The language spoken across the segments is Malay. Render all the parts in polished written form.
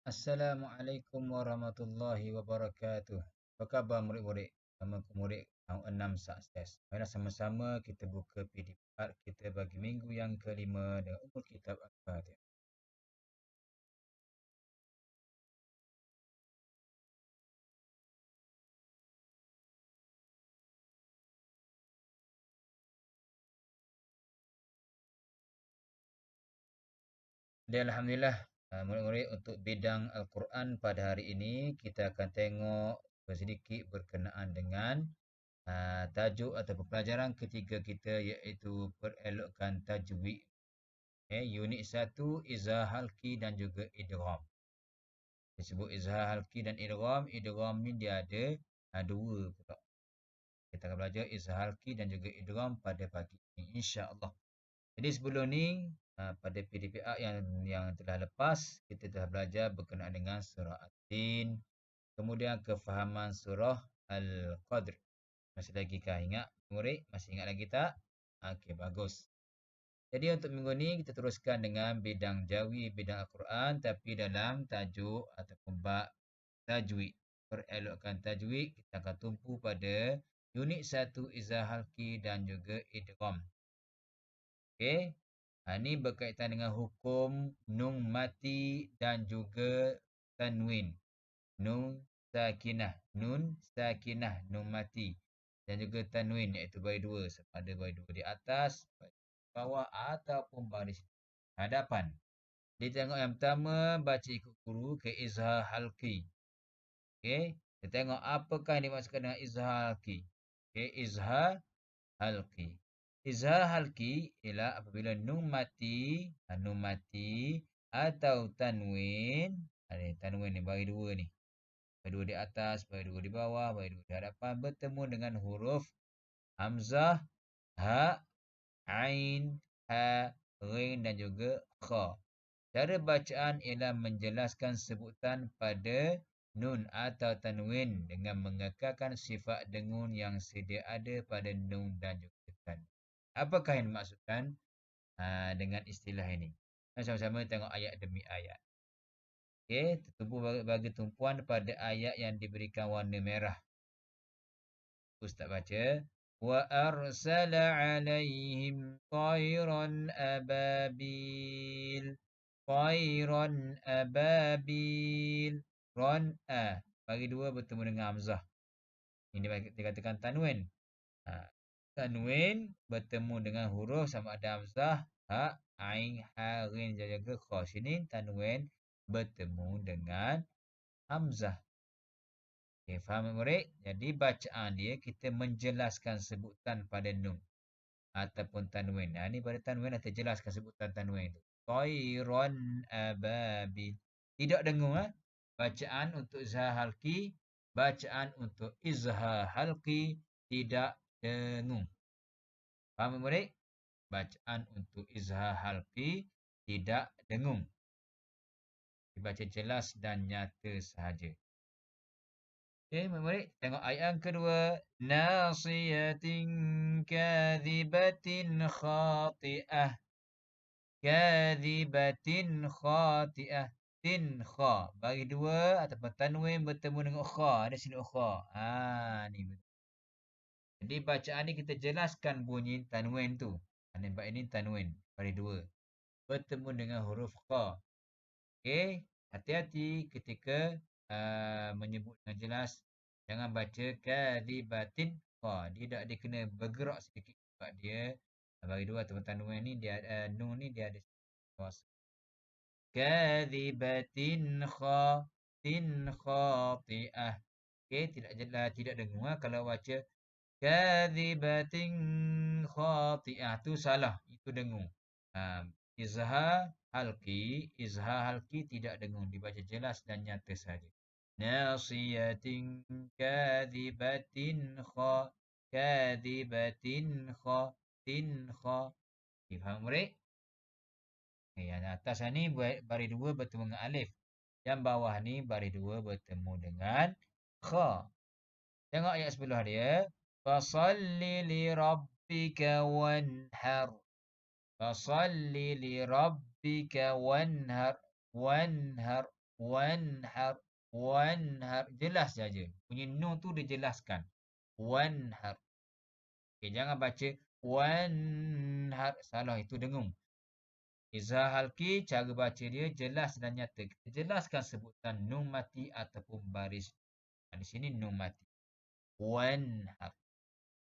Assalamualaikum warahmatullahi wabarakatuh. Apa khabar murid-murid? Nama aku murid tahun 6 Sukses. Marilah sama-sama kita buka PDF Art kita bagi minggu yang kelima dengan umur kitab Al-Fatihah. Jadi Alhamdulillah, murid-murid untuk bidang Al-Quran pada hari ini kita akan tengok sedikit berkenaan dengan tajuk atau pelajaran ketiga kita iaitu perelokkan tajwid. Unit 1 izhar halqi dan juga idgham. Disebut izhar halqi dan idgham. Idgham ni dia ada dua pula. Kita akan belajar izhar halqi dan juga idgham pada pagi ini insya-Allah. Jadi sebelum ni pada PDPA yang telah lepas kita telah belajar berkenaan dengan surah At-Tin, kemudian kefahaman surah Al-Qadr. Masih lagi kah ingat murid? Masih ingat lagi tak? Okey, bagus. Jadi untuk minggu ni kita teruskan dengan bidang jawi, bidang Al-Quran tapi dalam tajuk ataupun bab tajwid. Perelokkan tajwid kita akan tumpu pada unit 1 izhar halqi dan juga idgham. Okey. Ini berkaitan dengan hukum nun mati dan juga tanwin. Nun sakinah, nun mati dan juga tanwin iaitu baris dua. Sama ada baris dua di atas, baris bawah ataupun baris hadapan. Kita tengok yang pertama, baca ikut guru ke izhar halqi. Okey, kita tengok apakah yang dimaksudkan dengan izhar halqi. Okey, izhar halqi. Izhar halqi ialah apabila nun mati atau tanwin. Tanwin ni baris dua ni. Baris dua di atas, baris dua di bawah, baris dua di hadapan bertemu dengan huruf hamzah, ha, ain, ha, ghin dan juga kha. Cara bacaan ialah menjelaskan sebutan pada nun atau tanwin dengan mengekalkan sifat dengun yang sedia ada pada nun dan juga tanwin. Apakah yang dimaksudkan dengan istilah ini? Sama-sama tengok ayat demi ayat. Okey, tertumpu bagi tumpuan pada ayat yang diberikan warna merah. Ustaz baca. Wa arsala alaihim tayran ababil. Tayran ababil. Ron bagi dua bertemu dengan hamzah. Ini dikatakan tanwin. Tanwin bertemu dengan huruf sama ada hamzah, ha, ain, ha, ghin dan juga kha. Sini tanwin bertemu dengan hamzah. Okey, faham murid? Jadi bacaan dia kita menjelaskan sebutan pada nun ataupun tanwin. Ni pada tanwin kita jelaskan sebutan tanwin tu. Tayran ababil. Tidak dengung Bacaan untuk izhar halqi, bacaan untuk izhar halqi tidak dengung. Faham murid? Bacaan untuk izhar halqi tidak dengung. Dibaca jelas dan nyata sahaja. Okey, murid, tengok ayat yang kedua. Nasiyatin kadhibatin khati'ah. Kadhibatin khati'ah. Tin kha. Bagi dua ataupun tanwin bertemu dengan kha. Ada sini kha. Ni betul. Jadi bacaan ni kita jelaskan bunyi tanwin tu. Nampak ini tanwin. Bagi dua. Bertemu dengan huruf kha. Okey. Hati-hati ketika menyebut dengan jelas. Jangan baca kadhibatin kha. Dia tak dia kena bergerak sedikit sebab dia bagi dua ataupun tanwin ni dia nun ni dia ada kuasa. Kadhibatin khati'ah. Okey, tidak dengung kalau baca kadhibatin khati'ah tu salah, itu dengung. Izhar halqi tidak dengung, dibaca jelas dan nyata saja. Nasiyatin kadhibatin tin kha. Faham murid? Yang atas ni baris dua bertemu dengan alif. Yang bawah ni baris dua bertemu dengan kha. Tengok ayat sebelah dia. Fasalli li rabbika wanhar. Fasalli li rabbika wanhar. wanhar, wanhar. Jelas saja. Bunyi nun tu dijelaskan. Wanhar. Okay, jangan baca wanhar. Salah, itu dengung. Izhar halki, cara baca dia jelas dan nyata. Kita jelaskan sebutan nun mati ataupun baris. Di sini nun mati. Wanhar.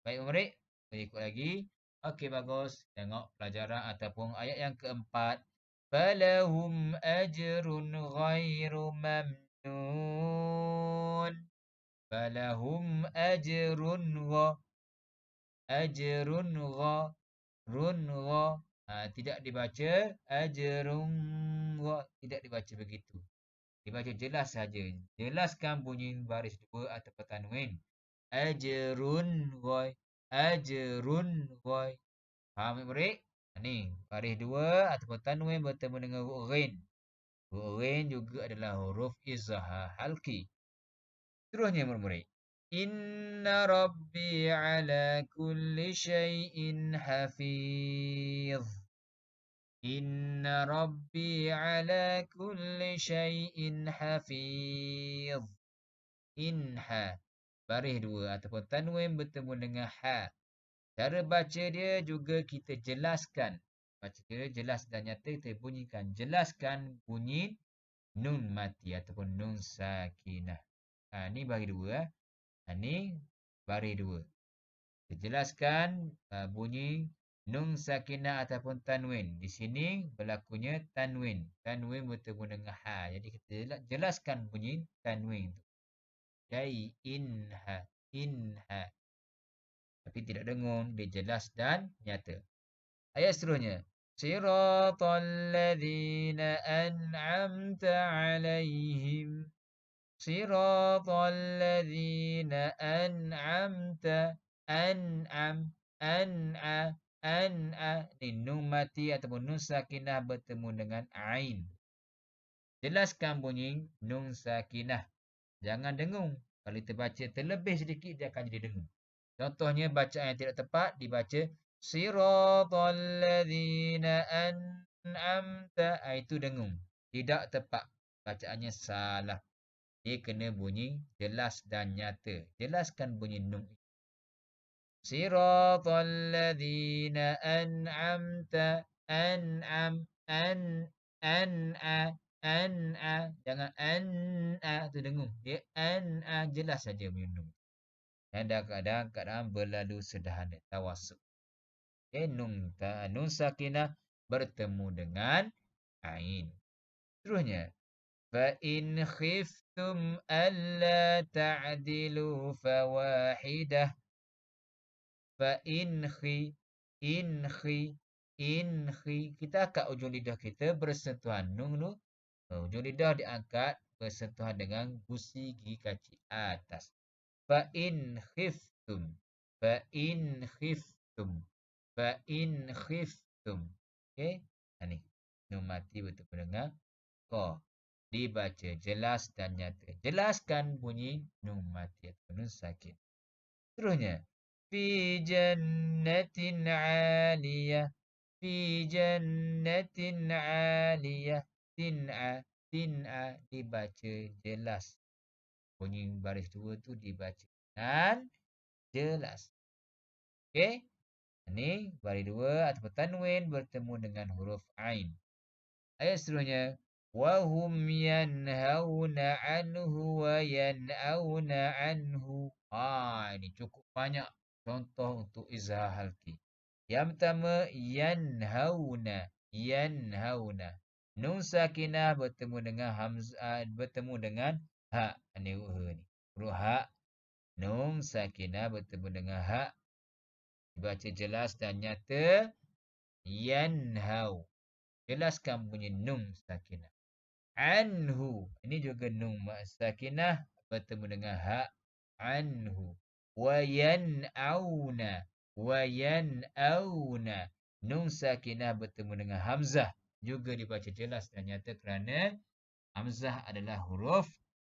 Baik, murid. Kita ikut lagi. Okey, bagus. Tengok pelajaran ataupun ayat yang keempat. Falahum ajrun ghairu mamnun. Falahum ajrun ajrun run tidak dibaca ajrun tidak dibaca begitu. Dibaca jelas saja. Jelaskan bunyi baris dua atau tanwin. Ajrun ajrun faham murid? Ni baris dua ataupun tanwin bertemu dengan huruf ghain. Huruf ghain juga adalah huruf izhar halki. Seterusnya murid-murid. Inna rabbi ala kulli syai'in hafiz. Inna rabbi ala kulli syai'in hafiz. Inha. Baris dua ataupun tanwin bertemu dengan ha. Cara baca dia juga kita jelaskan. Baca dia jelas dan nyata kita bunyikan. Jelaskan bunyi nun mati ataupun nun sakinah. Ni bagi dua. Ni baris dua. Kita jelaskan bunyi nun sakinah ataupun tanwin. Di sini berlakunya tanwin. Tanwin bertemu dengan ha. Jadi kita jelaskan bunyi tanwin tu. Inha. Inha. Tapi tidak dengung. Dia jelas dan nyata. Ayat seterusnya. Siratal ladzina an'amta alaihim. Siratal ladzina an'amta an'am an'a. Ni nun mati ataupun nun sakinah bertemu dengan ain. Jelaskan bunyi nun sakinah. Jangan dengung. Kalau kita baca terlebih sedikit, dia akan jadi dengung. Contohnya bacaan yang tidak tepat dibaca siratal ladzina an'amta. Itu dengung. Tidak tepat. Bacaannya salah. Dia kena bunyi jelas dan nyata. Jelaskan bunyi nun. Siratal ladzina an'amta an'am an'a. Jangan an'a tu dengung. Dia an'a jelas saja bunyi nun. Dan kadang-kadang berlalu sederhana tawasuk. Nun sakinah bertemu dengan ain. Seterusnya. فَإِنْ خِفْتُمْ أَلَّا تَعْدِلُوا فَوَاحِدَةً. فَإِنْ kita angkat ujung lidah kita bersentuhan nun tu. Ujung lidah diangkat bersentuhan dengan gusi gigi kaki atas. فَإِنْ خِفْتُمْ. Okey. Ni. Nun mati bertemu dengan qa. Dibaca jelas dan nyata. Jelaskan bunyi nun mati atau nun sakin. Seterusnya. Fi jannatin 'aliyah. Fi jannatin 'aliyah. Tin'a dibaca jelas. Bunyi baris dua tu dibaca dengan jelas. Okey. Ni baris dua ataupun tanwin bertemu dengan huruf ain. Ayat seterusnya. وَهُمْ يَنْهَوْنَ عَنْهُ وَيَنْأَوْنَ عَنْهُ. Ini cukup banyak contoh untuk izhar halki. Yang pertama, yanhauna. Nun sakinah bertemu dengan hamzah, bertemu dengan ha. Ni huruf ni. Huruf ha. Nun sakinah bertemu dengan ha. Dibaca jelas dan nyata. Yanhau. Jelaskan bunyi nun sakinah. Anhu. Ini juga nun sakinah bertemu dengan ha. Anhu. Wa yan'auna. Nun sakinah bertemu dengan hamzah. Juga dibaca jelas dan nyata kerana hamzah adalah huruf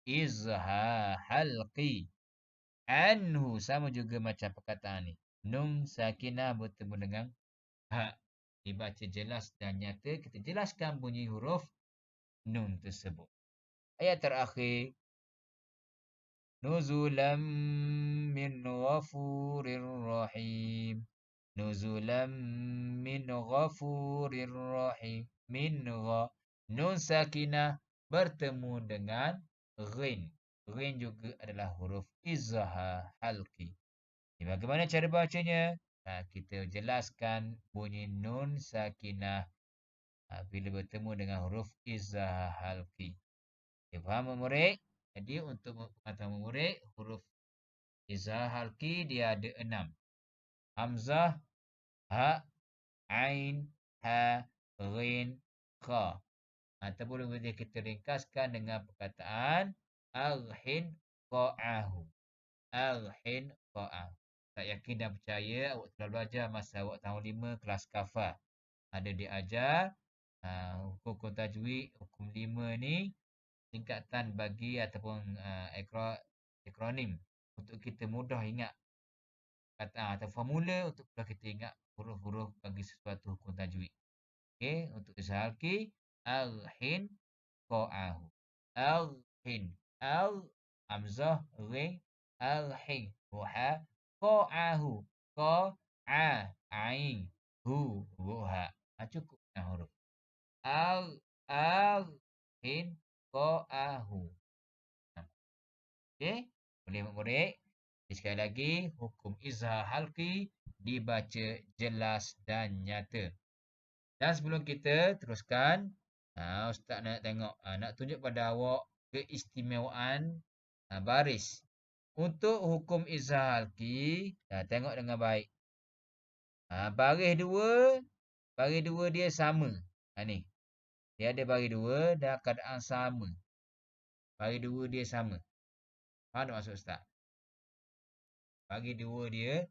izhar halqi. Anhu sama juga macam perkataan ni. Nun sakinah bertemu dengan ha. Dibaca jelas dan nyata. Kita jelaskan bunyi huruf nun tersebut. Ayat terakhir, nuzulam min ghafurir rahim. Nuzulam min ghafurir rahim. Min gha. Nun sakinah bertemu dengan ghin. Ghin juga adalah huruf izhar halqi. Bagaimana cara bacanya? Kita jelaskan bunyi nun sakinah bila bertemu dengan huruf izhar halqi. Okay, faham murid? Jadi untuk pengetahuan murid, huruf izhar halqi dia ada 6. Hamzah, ha, ain, ha, ghin, kha. Ataupun boleh kita ringkaskan dengan perkataan arhin qa'ahu. Arhin qa'ahu. Tak yakin dan percaya awak telah belajar masa awak tahun 5 kelas kafah. Ada diajar hukum tajwid, hukum 5 ni tingkatan bagi ataupun akronim untuk kita mudah ingat kata atau formula untuk kita ingat huruf-huruf bagi sesuatu hukum tajwid. Okey, untuk izhar-ki arhin qa'ahu. Arhin, al hamzah ri arhin ha qa'ahu qa a ain hu ruha. Cukup huruf arhin qa'ahu. Okey, boleh murid? Sekali lagi, hukum izhar halqi dibaca jelas dan nyata. Dan sebelum kita teruskan, Ustaz nak tengok, nak tunjuk pada awak keistimewaan baris. Untuk hukum izhar halqi, tengok dengan baik. Baris dua dia sama. Ni. Dia ada baris dua dan keadaan sama. Baris dua dia sama. Faham tak maksud Ustaz? Baris dua dia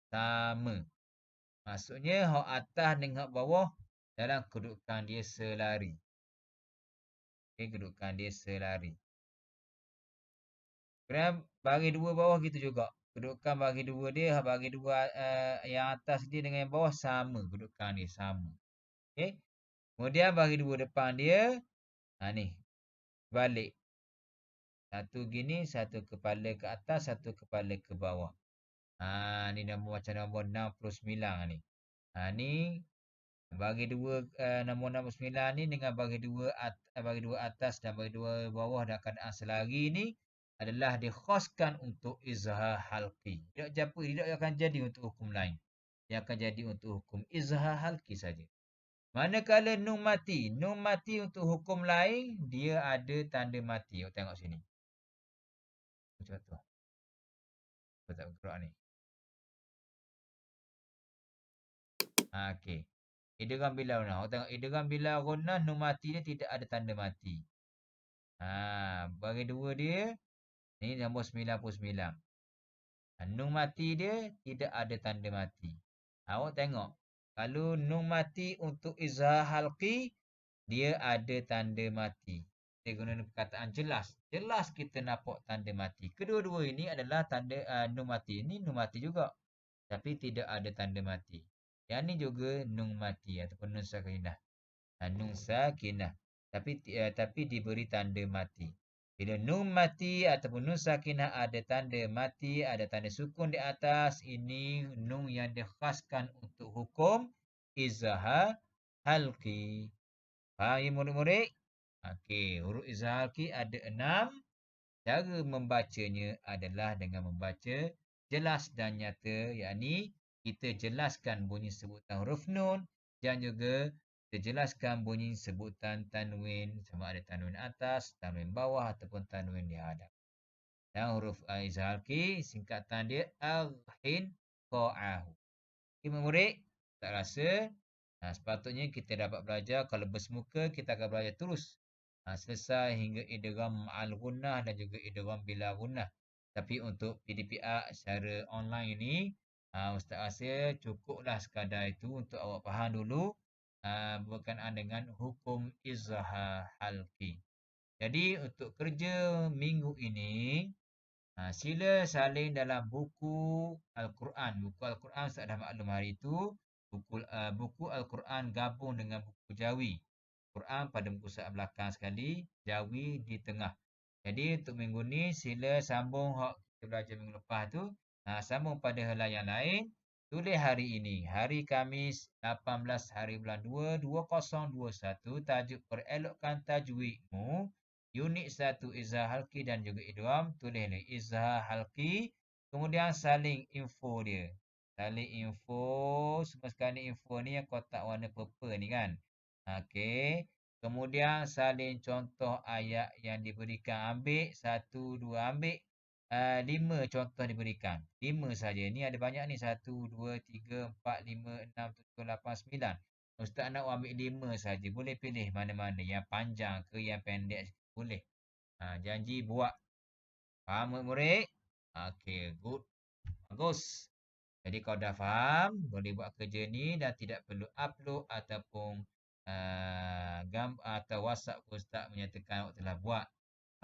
sama. Maksudnya hak atas dengan hak bawah dalam kedudukan dia selari. Okay, kedudukan dia selari. Kemudian baris dua bawah gitu juga. Kedudukan baris dua dia, baris dua yang atas dia dengan yang bawah sama. Kedudukan dia sama. Okay. Kemudian baris dua depan dia, ni. Balik. Satu gini, satu kepala ke atas, satu kepala ke bawah. Ni nombor macam nombor 69 ni. Ni bagi dua nombor 69 ni dengan bagi dua atas dan bagi dua bawah dan keadaan selari ni adalah dikhaskan untuk izhar halqi. Tidak akan jadi untuk hukum lain. Dia akan jadi untuk hukum izhar halqi saja. Manakala nun mati untuk hukum lain dia ada tanda mati. Awak tengok sini. Macam tu. Apa tak bergerak ni? Okey. Idgham bila gunnah. Awak tengok idgham bila gunnah nun mati dia tidak ada tanda mati. Bagi dua dia ni nombor 99. Nun mati dia tidak ada tanda mati. Awak tengok kalau nun mati untuk izhar halqi dia ada tanda mati. Kita guna perkataan jelas. Jelas kita nampak tanda mati. Kedua-dua ini adalah tanda nun mati. Ini nun mati juga. Tapi tidak ada tanda mati. Yang ni juga nun mati ataupun nun sakinah. Nun sakinah. Tapi diberi tanda mati. Bila nun mati ataupun nun sakinah ada tanda mati, ada tanda sukun di atas, ini nun yang dikhaskan untuk hukum izhar halqi. Faham ya murid-murid? Okey, huruf izhar halqi ada 6. Cara membacanya adalah dengan membaca jelas dan nyata, yakni kita jelaskan bunyi sebutan huruf nun dan juga kita jelaskan bunyi sebutan tanwin, sama ada tanwin atas, tanwin bawah ataupun tanwin di hadap. Dan huruf izhar halqi singkatan dia arhin qa'ahu. Okey murid, tak rasa sepatutnya kita dapat belajar. Kalau bersemuka kita akan belajar terus selesai hingga idgham ma'al gunnah dan juga idgham bila gunnah. Tapi untuk PDPA secara online ini, Ustaz rasa cukuplah sekadar itu untuk awak faham dulu berkenaan dengan hukum izhar halqi. Jadi untuk kerja minggu ini, sila salin dalam buku Al-Quran. Buku Al-Quran Ustaz dah maklum hari itu. Buku Al-Quran gabung dengan buku Jawi. Quran pada muka surat belakang sekali, Jawi di tengah. Jadi untuk minggu ni sila sambung hak kita belajar minggu lepas tu, sambung pada helai yang lain. Tulis hari ini, hari Khamis 18 hari bulan 2 2021, tajuk perelokkan tajwidmu. Unit 1 Izhar Halqi dan juga idgham. Tulis ni Izhar Halqi, kemudian salin info dia. Salin info, semua sekali info ni yang kotak warna purple ni kan. Okey. Kemudian salin contoh ayat yang diberikan. Ambil 1, 2, ambil 5 contoh diberikan. 5 saja. Ni ada banyak ni. 1, 2, 3, 4, 5, 6, 7, 8, 9. Ustaz nak ambil 5 saja. Boleh pilih mana-mana. Yang panjang ke yang pendek. Boleh. Janji buat. Faham murid-murid? Okey, good. Bagus. Jadi kalau dah faham, boleh buat kerja ni dan tidak perlu upload ataupun atau WhatsApp ke Ustaz menyatakan awak telah buat.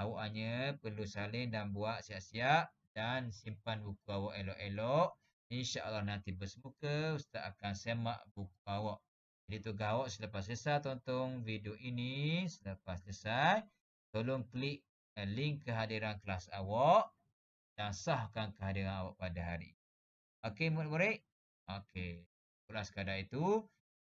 Awak hanya perlu salin dan buat siap-siap dan simpan buku awak elok-elok. InsyaAllah nanti bersemuka, Ustaz akan semak buku awak. Jadi tugas awak selepas selesai tonton video ini, selepas selesai, tolong klik link kehadiran kelas awak dan sahkan kehadiran awak pada hari ini. Okey murid-murid? Okey. Itulah sekadar itu.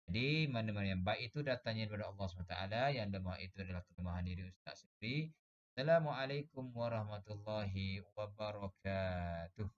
Jadi mana-mana yang baik itu datangnya daripada Allah SWT. Yang lemah itu adalah kelemahan diri Ustaz sendiri. Assalamualaikum warahmatullahi wabarakatuh.